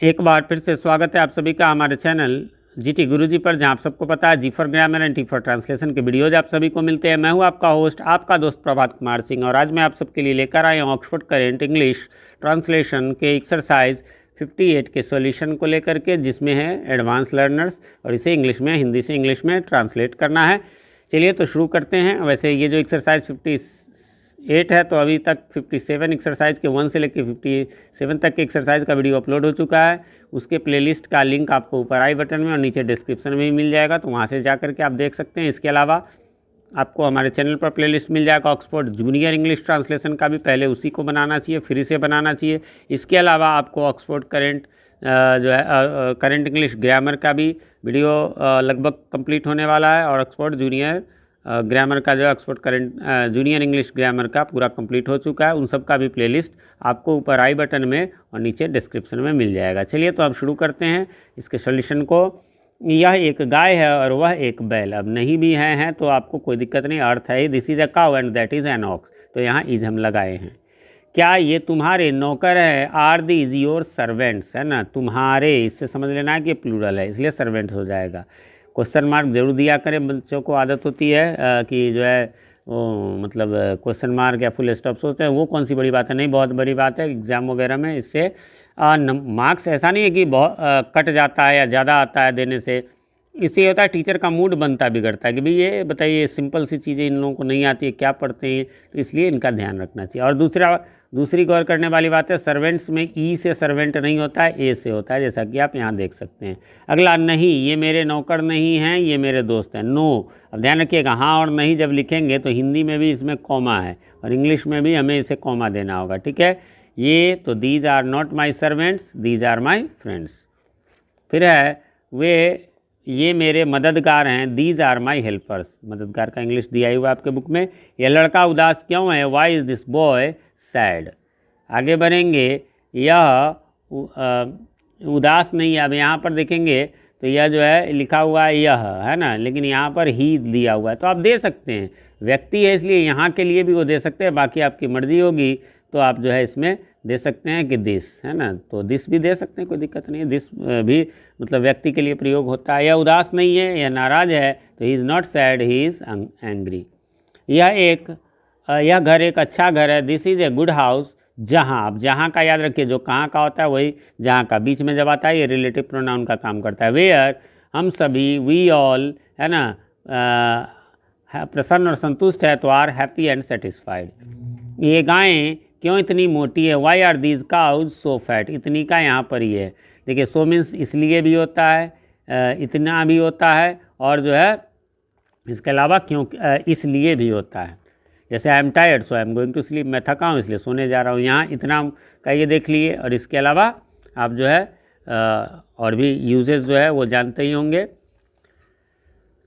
एक बार फिर से स्वागत है आप सभी का हमारे चैनल जीटी गुरुजी पर, जहां आप सबको पता है G for grammar and T for translation के वीडियोज आप सभी को मिलते हैं। मैं हूं आपका होस्ट, आपका दोस्त प्रभात कुमार सिंह, और आज मैं आप सबके लिए लेकर आया हूं ऑक्सफोर्ड करेंट इंग्लिश ट्रांसलेशन के एक्सरसाइज 58 के सॉल्यूशन को लेकर के, जिसमें है एडवांस लर्नर्स, और इसे इंग्लिश में, हिंदी से इंग्लिश में ट्रांसलेट करना है। चलिए तो शुरू करते हैं। वैसे ये जो एक्सरसाइज 58 है, तो अभी तक 57 एक्सरसाइज के 1 से लेकर 57 तक के एक्सरसाइज का वीडियो अपलोड हो चुका है। उसके प्लेलिस्ट का लिंक आपको ऊपर आई बटन में और नीचे डिस्क्रिप्शन में भी मिल जाएगा, तो वहाँ से जा करके आप देख सकते हैं। इसके अलावा आपको हमारे चैनल पर प्लेलिस्ट मिल जाएगा ऑक्सफोर्ड जूनियर इंग्लिश ट्रांसलेशन का भी, पहले उसी को बनाना चाहिए, फ्री से बनाना चाहिए। इसके अलावा आपको ऑक्सफोर्ड करेंट जो है करेंट इंग्लिश ग्रामर का भी वीडियो लगभग कंप्लीट होने वाला है, और ऑक्सफोर्ड जूनियर ग्रामर का जो Oxford current junior English grammar का पूरा कंप्लीट हो चुका है। उन सब का भी प्लेलिस्ट आपको ऊपर आई बटन में और नीचे डिस्क्रिप्शन में मिल जाएगा। चलिए तो अब शुरू करते हैं इसके सॉल्यूशन को। यह एक गाय है और वह एक बैल। अब नहीं भी हैं तो आपको कोई दिक्कत नहीं, अर्थ है this is a cow and that is an ox, तो यहाँ इज हम लगाए हैं। क्या ये तुम्हारे नौकर है? आर दीज योर सर्वेंट्स, है ना। तुम्हारे, इससे समझ लेना है कि प्लूरल है, इसलिए सर्वेंट्स हो जाएगा। क्वेश्चन मार्क जरूर दिया करें, बच्चों को आदत होती है कि जो है वो मतलब क्वेश्चन मार्क या फुल स्टॉप सोचते हैं, वो कौन सी बड़ी बात है। नहीं, बहुत बड़ी बात है एग्ज़ाम वगैरह में। इससे मार्क्स ऐसा नहीं है कि बहुत कट जाता है या ज़्यादा आता है देने से। इससे होता है टीचर का मूड बनता बिगड़ता है कि भाई ये बताइए सिंपल सी चीज़ें इन लोगों को नहीं आती है, क्या पढ़ते हैं, तो इसलिए इनका ध्यान रखना चाहिए। और दूसरी गौर करने वाली बात है, सर्वेंट्स में ई से सर्वेंट नहीं होता है, ए से होता है, जैसा कि आप यहाँ देख सकते हैं। अगला, नहीं ये मेरे नौकर नहीं हैं, ये मेरे दोस्त हैं। नो, अब ध्यान रखिएगा, हाँ और नहीं जब लिखेंगे तो हिंदी में भी इसमें कॉमा है और इंग्लिश में भी हमें इसे कॉमा देना होगा, ठीक है। ये तो these are not my servants, these are my friends. फिर है ये मेरे मददगार हैं, दीज आर माई हेल्पर्स। मददगार का इंग्लिश दिया हुआ है आपके बुक में। यह लड़का उदास क्यों है? Why is this boy sad. आगे बढ़ेंगे, यह उदास नहीं है। अब यहाँ पर देखेंगे तो यह जो है लिखा हुआ है यह, है ना, लेकिन यहाँ पर ही दिया हुआ है, तो आप दे सकते हैं, व्यक्ति है इसलिए यहाँ के लिए भी वो दे सकते हैं। बाकी आपकी मर्जी होगी तो आप जो है इसमें दे सकते हैं कि दिस, है ना, तो दिस भी दे सकते हैं, कोई दिक्कत नहीं है। दिस भी मतलब व्यक्ति के लिए प्रयोग होता है। यह उदास नहीं है, यह नाराज़ है, तो he is not sad, he is angry. यह घर एक अच्छा घर है, this is a good house. जहाँ, अब जहाँ का याद रखिए, जो कहाँ का होता है वही जहाँ का, बीच में जब आता है ये रिलेटिव प्रोनाउन का काम करता है। वेयर, हम सभी, वी ऑल, है ना, प्रसन्न और संतुष्ट है, तो आर हैप्पी एंड सेटिस्फाइड। ये गायें क्यों इतनी मोटी है? Why are these cows so fat. इतनी का यहाँ पर ही है, देखिए, सो मीन्स इसलिए भी होता है, इतना भी होता है, और जो है इसके अलावा क्यों इसलिए भी होता है। जैसे I am tired so I am going to sleep, मैं थका हूँ इसलिए सोने जा रहा हूँ। यहाँ इतना का ये देख लिए, और इसके अलावा आप जो है और भी यूजेस जो है वो जानते ही होंगे।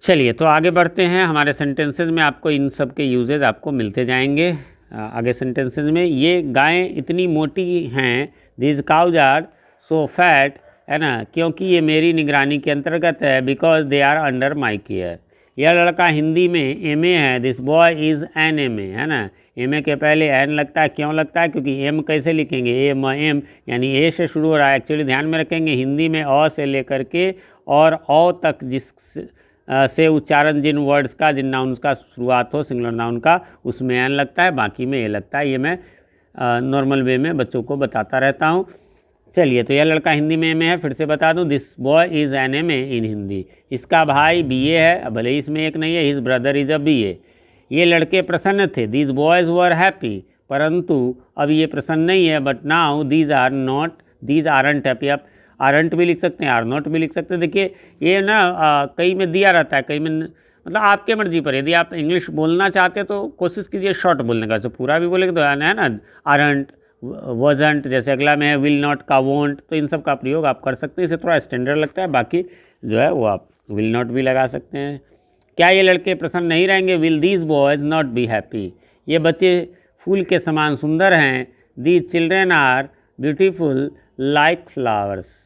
चलिए तो आगे बढ़ते हैं। हमारे सेंटेंसेज में आपको इन सब के यूजेस आपको मिलते जाएंगे आगे सेंटेंसेज में। ये गायें इतनी मोटी हैं, these cows are so fat, है ना, क्योंकि ये मेरी निगरानी के अंतर्गत है, because they are under my care. यह लड़का हिंदी में एमए है, this boy is an MA, है ना। एमए के पहले एन लगता है, क्यों लगता है? क्योंकि एम कैसे लिखेंगे, एम यानी ए से शुरू हो रहा है। एक्चुअली ध्यान में रखेंगे, हिंदी में अ से लेकर के और औ तक जिस से उच्चारण जिन वर्ड्स का, जिन नाउन्स का शुरुआत हो सिंगुलर नाउन का, उसमें एन लगता है, बाकी में ए लगता है। ये मैं नॉर्मल वे में बच्चों को बताता रहता हूँ। चलिए, तो यह लड़का हिंदी में एमए है, फिर से बता दूं, this boy is an MA इन हिंदी। इसका भाई बीए है, भले ही इसमें एक नहीं है, his brother is a BA. ये लड़के प्रसन्न थे, दीज बॉयज़ वर हैप्पी, परंतु अब ये प्रसन्न नहीं है, but now these are not, these aren't happy. आप आरंट भी लिख सकते हैं, आर नॉट भी लिख सकते हैं। देखिए ये ना कई में दिया रहता है, कई में मतलब आपके मर्जी पर। यदि आप इंग्लिश बोलना चाहते हैं तो कोशिश कीजिए शॉर्ट बोलने का, तो पूरा भी बोलेंगे तो है ना, आरंट, वॉजंट, जैसे अगला में है विल नॉट का वोंट, तो इन सब का प्रयोग आप कर सकते हैं। इसे थोड़ा स्टैंडर्ड लगता है, बाकी जो है वो आप विल नॉट भी लगा सकते हैं। क्या ये लड़के प्रसन्न नहीं रहेंगे? Will these boys not be happy. ये बच्चे फूल के समान सुंदर हैं, these children are beautiful like flowers.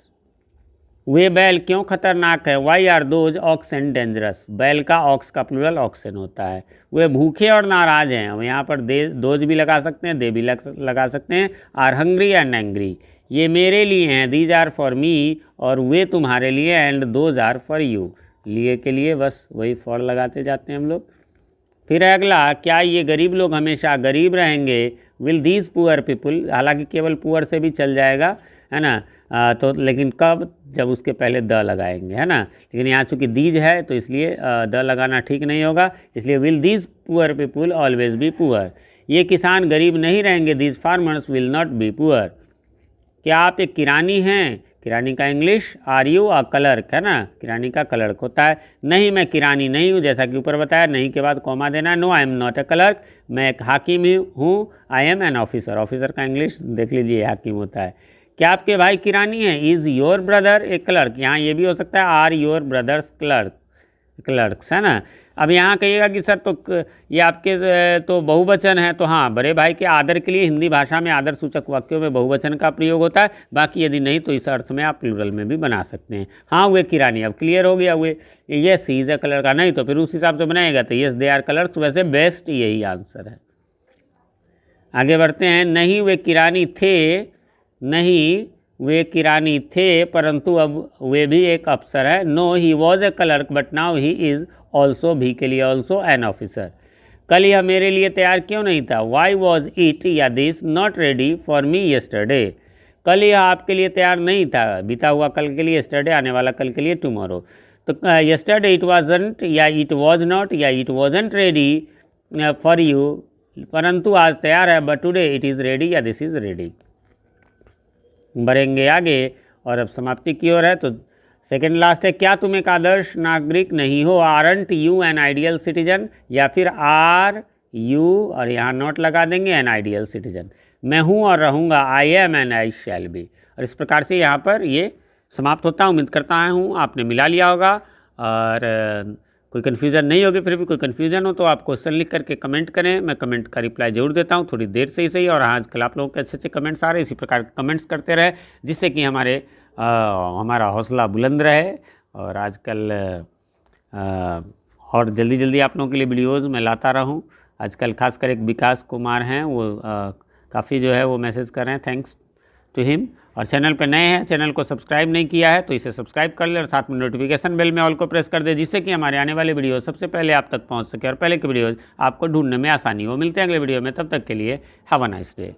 वे बैल क्यों खतरनाक है? Why are those oxen dangerous. बैल का ऑक्स का प्लूरल ऑक्सन होता है। वे भूखे और नाराज हैं, हम यहाँ पर दे दोज भी लगा सकते हैं, दे भी लगा सकते हैं। Are hungry and angry. ये मेरे लिए हैं, दीज आर फॉर मी, और वे तुम्हारे लिए, and those are for you. लिए के लिए बस वही फॉर लगाते जाते हैं हम लोग। फिर अगला, क्या ये गरीब लोग हमेशा गरीब रहेंगे? विल दीज पुअर पीपुल, हालांकि केवल पुअर से भी चल जाएगा, है ना, तो लेकिन कब? जब उसके पहले द लगाएंगे, है ना। लेकिन यहाँ चूँकि दीज है तो इसलिए द लगाना ठीक नहीं होगा, इसलिए will these poor people always be poor. ये किसान गरीब नहीं रहेंगे, these farmers will not be poor. क्या आप एक किरानी हैं? किरानी का English are you a clerk, है ना, किरानी का क्लर्क होता है। नहीं, मैं किरानी नहीं हूँ, जैसा कि ऊपर बताया, नहीं के बाद कॉमा देना है। No I am not a clerk, मैं एक हाकिम हूँ। I am an officer, officer का इंग्लिश देख लीजिए, हाकिम होता है। क्या आपके भाई किरानी हैं? Is your brother A clerk, यहाँ ये भी हो सकता है आर योर ब्रदर्स क्लर्क्स, है ना। अब यहाँ कहिएगा कि सर तो ये आपके तो बहुवचन है, तो हाँ, बड़े भाई के आदर के लिए हिंदी भाषा में आदर सूचक वाक्यों में बहुवचन का प्रयोग होता है। बाकी यदि नहीं तो इस अर्थ में आप प्लूरल में भी बना सकते हैं। हाँ, वे किरानी, अब क्लियर हो गया। Way yes he is a colour का, नहीं तो फिर उस हिसाब से बनाएगा तो यस दे आर कलर्स, वैसे बेस्ट यही आंसर है। आगे बढ़ते हैं। नहीं वे किरानी थे, नहीं वे किरानी थे परंतु अब वे भी एक अफसर है। No he was a clerk but now he is also, भी के लिए ऑल्सो एन ऑफिसर। कल यह मेरे लिए तैयार क्यों नहीं था? वाई वॉज इट या this not ready for me yesterday. कल यह आपके लिए तैयार नहीं था, बीता हुआ कल के लिए, येस्टरडे आने वाला कल के लिए, टुमारो। तो येस्टरडे इट वाजंट या इट वॉज नॉट या it wasn't ready for you, परंतु आज तैयार है, but today it is ready या दिस इज़ रेडी। बढ़ेंगे आगे और अब समाप्ति की ओर है। तो सेकेंड लास्ट है, क्या तुम एक आदर्श नागरिक नहीं हो? Aren't you an ideal citizen, या फिर आर यू और यहाँ नोट लगा देंगे एन आइडियल सिटीजन। मैं हूँ और रहूँगा, I am and I shall be. और इस प्रकार से यहाँ पर ये समाप्त होता है। उम्मीद करता हूँ आपने मिला लिया होगा और कोई कन्फ्यूज़न नहीं होगी। फिर भी कोई कन्फ्यूज़न हो तो आप क्वेश्चन लिख करके कमेंट करें, मैं कमेंट का रिप्लाई जरूर देता हूँ, थोड़ी देर से ही सही। और आजकल आप लोगों के अच्छे अच्छे कमेंट्स आ रहे हैं, इसी प्रकार कमेंट्स करते रहे, जिससे कि हमारा हौसला बुलंद रहे। और आजकल और जल्दी जल्दी आप लोगों के लिए वीडियोज़ मैं लाता रहूँ। आजकल खासकर एक विकास कुमार हैं, वो काफ़ी जो है वो मैसेज कर रहे हैं, थैंक्स टू हिम। और चैनल पे नए हैं, चैनल को सब्सक्राइब नहीं किया है तो इसे सब्सक्राइब कर ले और साथ में नोटिफिकेशन बेल में ऑल को प्रेस कर दे, जिससे कि हमारे आने वाले वीडियो सबसे पहले आप तक पहुंच सके और पहले के वीडियोज़ आपको ढूंढने में आसानी हो। मिलते हैं अगले वीडियो में, तब तक के लिए हैव अ नाइस डे।